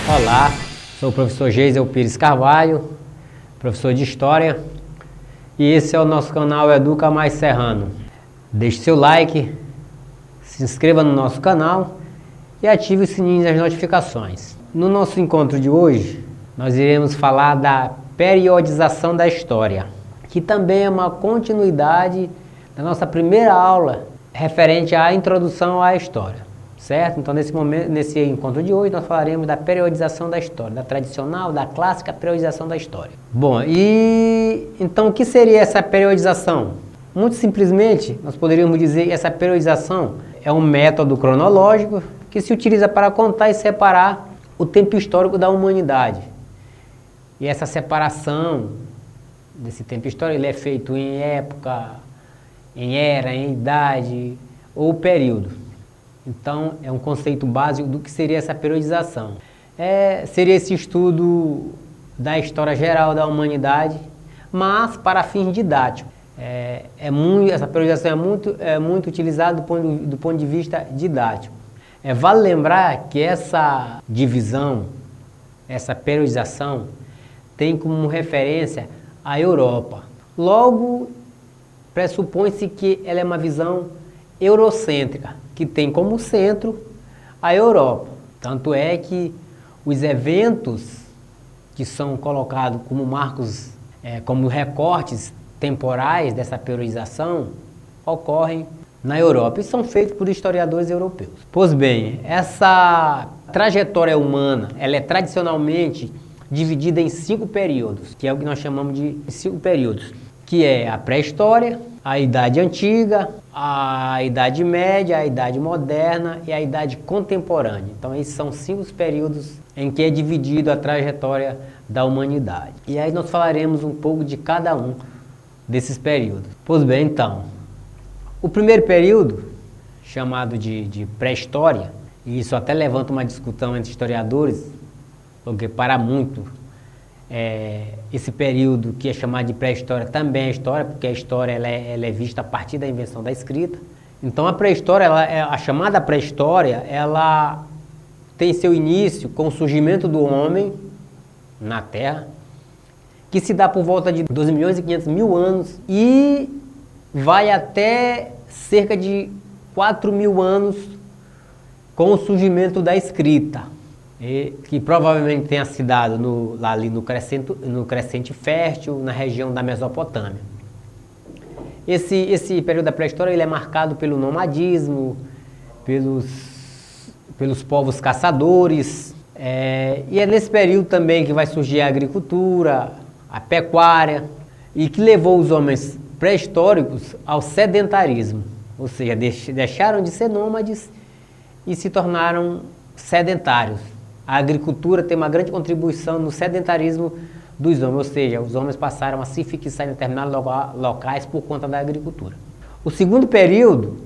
Olá, sou o professor Geisel Pires Carvalho, professor de História, e esse é o nosso canal Educa Mais Serrano. Deixe seu like, se inscreva no nosso canal e ative o sininho das notificações. No nosso encontro de hoje, nós iremos falar da periodização da história, que também é uma continuidade da nossa primeira aula referente à introdução à história. Certo? Então, nesse encontro de hoje, nós falaremos da periodização da história, da tradicional, da clássica periodização da história. Bom, então o que seria essa periodização? Muito simplesmente, nós poderíamos dizer que essa periodização é um método cronológico que se utiliza para contar e separar o tempo histórico da humanidade. E essa separação desse tempo histórico ele é feito em época, em era, em idade ou período. Então, é um conceito básico do que seria essa periodização. Seria esse estudo da história geral da humanidade, mas para fins didáticos. Essa periodização é muito utilizada do ponto de vista didático. Vale lembrar que essa divisão, essa periodização, tem como referência a Europa. Logo, pressupõe-se que ela é uma visão eurocêntrica, que tem como centro a Europa. Tanto é que os eventos que são colocados como marcos, como recortes temporais dessa periodização, ocorrem na Europa e são feitos por historiadores europeus. Pois bem, essa trajetória humana, ela é tradicionalmente dividida em 5 períodos, que é o que nós chamamos de 5 períodos, que é a pré-história, a Idade Antiga, a Idade Média, a Idade Moderna e a Idade Contemporânea. Então, esses são 5 períodos em que é dividido a trajetória da humanidade. E aí nós falaremos um pouco de cada um desses períodos. Pois bem, então, o primeiro período, chamado de pré-história, e isso até levanta uma discussão entre historiadores, porque para muito esse período que é chamado de pré-história também é história, porque a história ela é vista a partir da invenção da escrita. Então a pré-história, a chamada pré-história, ela tem seu início com o surgimento do homem na Terra, que se dá por volta de 2.500.000 anos e vai até cerca de 4.000 anos com o surgimento da escrita. Que provavelmente tenha se dado ali no Crescente Fértil, na região da Mesopotâmia. Esse período da pré-história ele é marcado pelo nomadismo, pelos povos caçadores, e é nesse período também que vai surgir a agricultura, a pecuária, e que levou os homens pré-históricos ao sedentarismo, ou seja, deixaram de ser nômades e se tornaram sedentários. A agricultura tem uma grande contribuição no sedentarismo dos homens, ou seja, os homens passaram a se fixar em determinados locais por conta da agricultura. O segundo período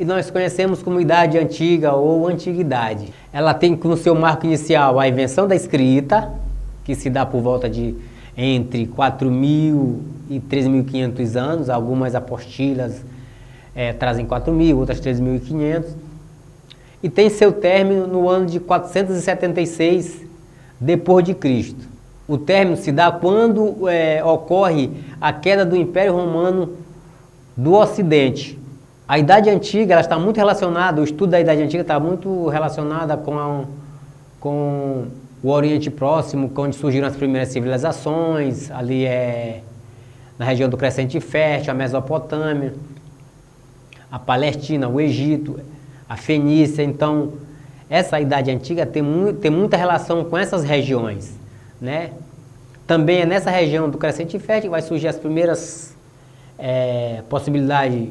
nós conhecemos como Idade Antiga ou Antiguidade. Ela tem como seu marco inicial a invenção da escrita, que se dá por volta de entre 4.000 e 3.500 anos, algumas apostilas trazem 4.000, outras 3.500. E tem seu término no ano de 476 depois de Cristo. O término se dá quando ocorre a queda do Império Romano do Ocidente. A Idade Antiga ela está muito relacionada, o estudo da Idade Antiga está muito relacionada com o Oriente Próximo, onde surgiram as primeiras civilizações, ali na região do Crescente Fértil, a Mesopotâmia, a Palestina, o Egito, a Fenícia. Então, essa Idade Antiga tem muita relação com essas regiões, né? Também é nessa região do Crescente Fértil que vai surgir as primeiras possibilidades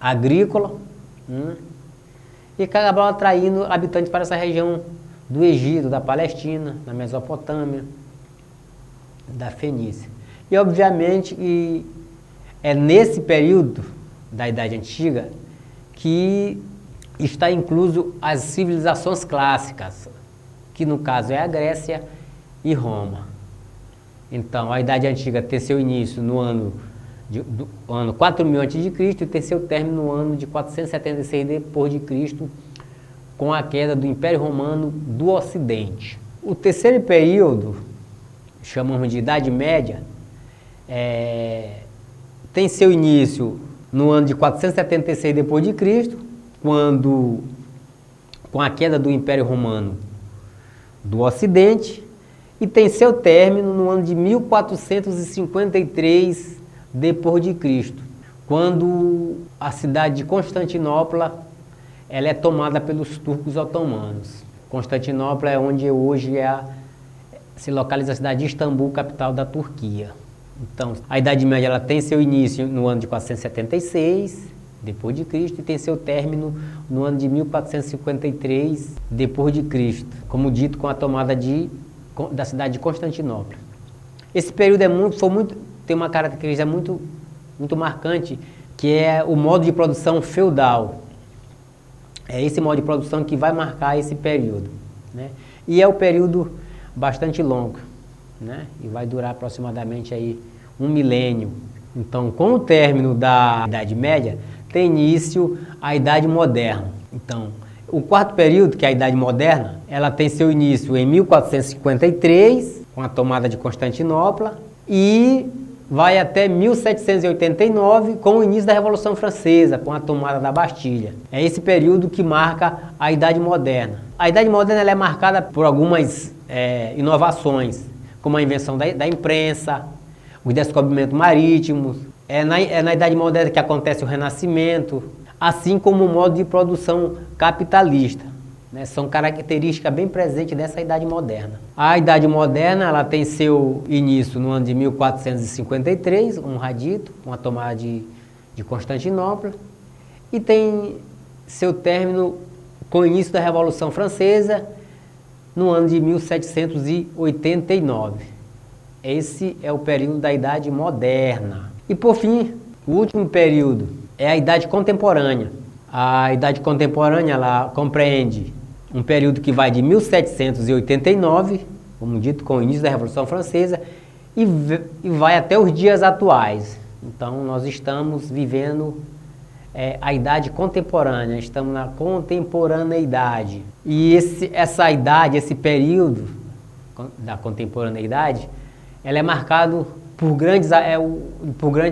agrícolas, e que acabaram atraindo habitantes para essa região do Egito, da Palestina, da Mesopotâmia, da Fenícia. E, obviamente, é nesse período da Idade Antiga que está incluso as civilizações clássicas, que no caso é a Grécia e Roma. Então, a Idade Antiga tem seu início no ano 4000 a.C. e tem seu término no ano de 476 depois de Cristo, com a queda do Império Romano do Ocidente. O terceiro período, chamamos de Idade Média, tem seu início no ano de 476 d.C., quando, com a queda do Império Romano do Ocidente, e tem seu término no ano de 1453 d.C., quando a cidade de Constantinopla ela é tomada pelos turcos otomanos. Constantinopla é onde hoje se localiza a cidade de Istambul, capital da Turquia. Então, a Idade Média ela tem seu início no ano de 476 d.C. e tem seu término no ano de 1453 d.C., como dito, com a tomada da cidade de Constantinopla. Esse período tem uma característica muito marcante, que é o modo de produção feudal. É esse modo de produção que vai marcar esse período, né? E é um período bastante longo, né? E vai durar aproximadamente aí 1 milênio. Então, com o término da Idade Média, tem início a Idade Moderna. Então, o quarto período, que é a Idade Moderna, ela tem seu início em 1453, com a tomada de Constantinopla, e vai até 1789, com o início da Revolução Francesa, com a tomada da Bastilha. É esse período que marca a Idade Moderna. A Idade Moderna ela é marcada por algumas inovações, como a invenção da imprensa, os descobrimentos marítimos. É na Idade Moderna que acontece o Renascimento, assim como o modo de produção capitalista. Né, são características bem presentes dessa Idade Moderna. A Idade Moderna ela tem seu início no ano de 1453, um radito, com a tomada de Constantinopla, e tem seu término com o início da Revolução Francesa no ano de 1789. Esse é o período da Idade Moderna. E por fim, o último período é a Idade Contemporânea. A Idade Contemporânea ela compreende um período que vai de 1789, como dito, com o início da Revolução Francesa, e vai até os dias atuais. Então, nós estamos vivendo a Idade Contemporânea, estamos na contemporaneidade. E essa idade, esse período da contemporaneidade, ela é marcado por grandes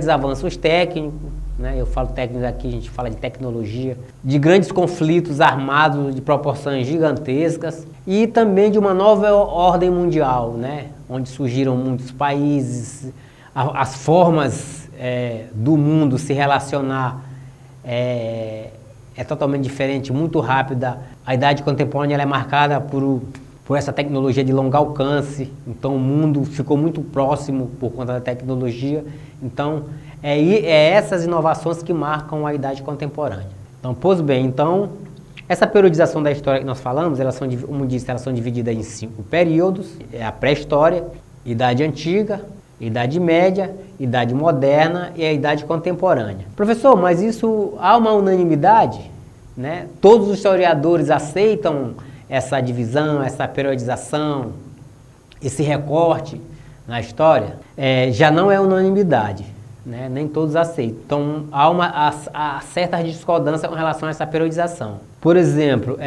avanços técnicos, né? Eu falo técnicos aqui, a gente fala de tecnologia, de grandes conflitos armados de proporções gigantescas e também de uma nova ordem mundial, né? Onde surgiram muitos países, as formas do mundo se relacionar é totalmente diferente, muito rápida. A idade contemporânea ela é marcada por essa tecnologia de longo alcance, então o mundo ficou muito próximo por conta da tecnologia. Então, essas inovações que marcam a idade contemporânea. Então, pois bem, essa periodização da história que nós falamos, como disse, elas são divididas em 5 períodos: a pré-história, Idade Antiga, Idade Média, Idade Moderna e a Idade Contemporânea. Professor, mas isso há uma unanimidade, né? Todos os historiadores aceitam essa divisão, essa periodização, esse recorte na história? Já não é unanimidade, né? Nem todos aceitam. Então, há certas discordâncias com relação a essa periodização. Por exemplo,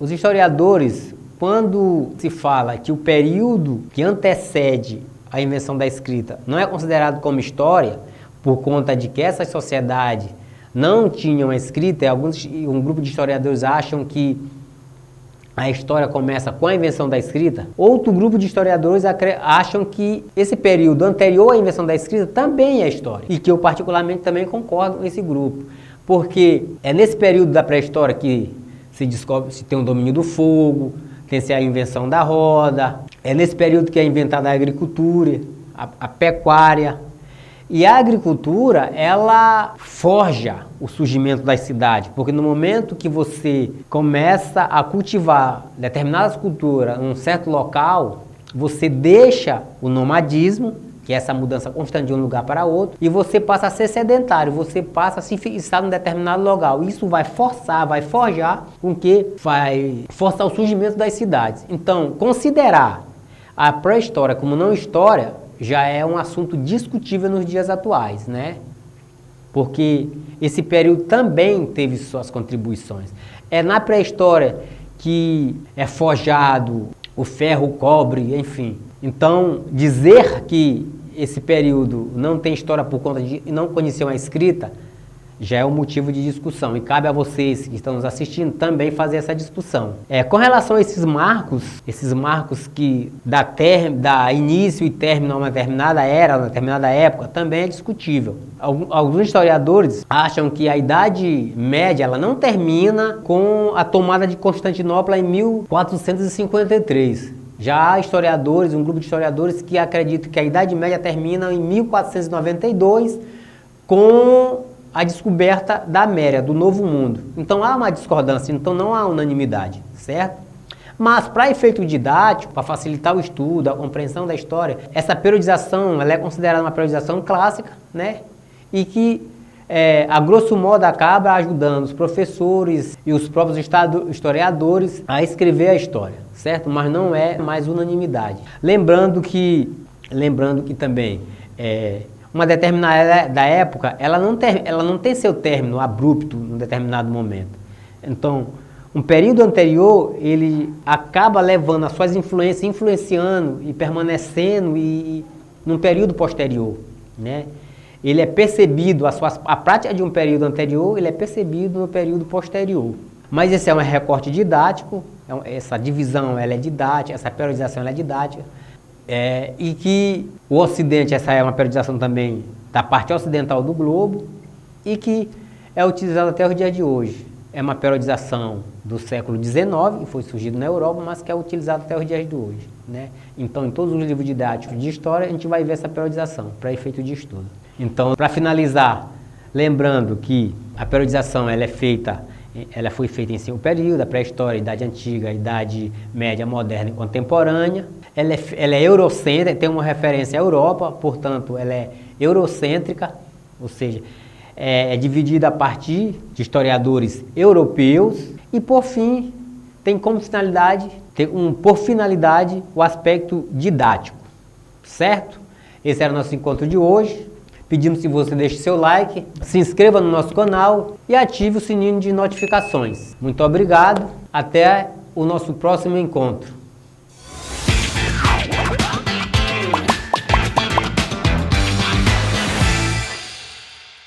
os historiadores, quando se fala que o período que antecede a invenção da escrita não é considerado como história, por conta de que essas sociedades não tinham a escrita, um grupo de historiadores acham que a história começa com a invenção da escrita. Outro grupo de historiadores acham que esse período anterior à invenção da escrita também é história. E que eu particularmente também concordo com esse grupo. Porque é nesse período da pré-história que se descobre se tem o domínio do fogo, tem-se a invenção da roda. É nesse período que é inventada a agricultura, a pecuária. E a agricultura, ela forja o surgimento das cidades, porque no momento que você começa a cultivar determinadas culturas em um certo local, você deixa o nomadismo, que é essa mudança constante de um lugar para outro, e você passa a ser sedentário, você passa a se fixar num determinado local. Isso vai forjar com que vai forçar o surgimento das cidades. Então, considerar a pré-história como não história já é um assunto discutível nos dias atuais, né? porque esse período também teve suas contribuições. É na pré-história que é forjado o ferro, o cobre, enfim. Então, dizer que esse período não tem história por conta de não conhecer uma escrita, já é um motivo de discussão. E cabe a vocês que estão nos assistindo também fazer essa discussão. Com relação a esses marcos que dá início e término a uma determinada era, a uma determinada época, também é discutível. Alguns historiadores acham que a Idade Média ela não termina com a tomada de Constantinopla em 1453. Já há historiadores, um grupo de historiadores que acreditam que a Idade Média termina em 1492 com a descoberta da América, do Novo Mundo. Então há uma discordância, então não há unanimidade, certo? Mas para efeito didático, para facilitar o estudo, a compreensão da história, essa periodização ela é considerada uma periodização clássica, né? E que, a grosso modo, acaba ajudando os professores e os próprios historiadores a escrever a história, certo? Mas não é mais unanimidade. Lembrando que também uma determinada época, ela não tem seu término abrupto em um determinado momento. Então, um período anterior, ele acaba levando as suas influências, influenciando e permanecendo num período posterior, né? Ele é percebido, a prática de um período anterior, ele é percebido no período posterior. Mas esse é um recorte didático, essa divisão ela é didática, essa periodização ela é didática. E que o Ocidente, essa é uma periodização também da parte ocidental do globo e que é utilizada até os dias de hoje. É uma periodização do século XIX, que foi surgido na Europa, mas que é utilizada até os dias de hoje, né? Então, em todos os livros didáticos de história, a gente vai ver essa periodização para efeito de estudo. Então, para finalizar, lembrando que a periodização ela foi feita em seu período, a pré-história, a Idade Antiga, a Idade Média, Moderna e Contemporânea. Ela é eurocêntrica, tem uma referência à Europa, portanto, ela é eurocêntrica, ou seja, é dividida a partir de historiadores europeus e, por fim, tem por finalidade o aspecto didático, certo? Esse era o nosso encontro de hoje. Pedimos que você deixe seu like, se inscreva no nosso canal e ative o sininho de notificações. Muito obrigado, até o nosso próximo encontro.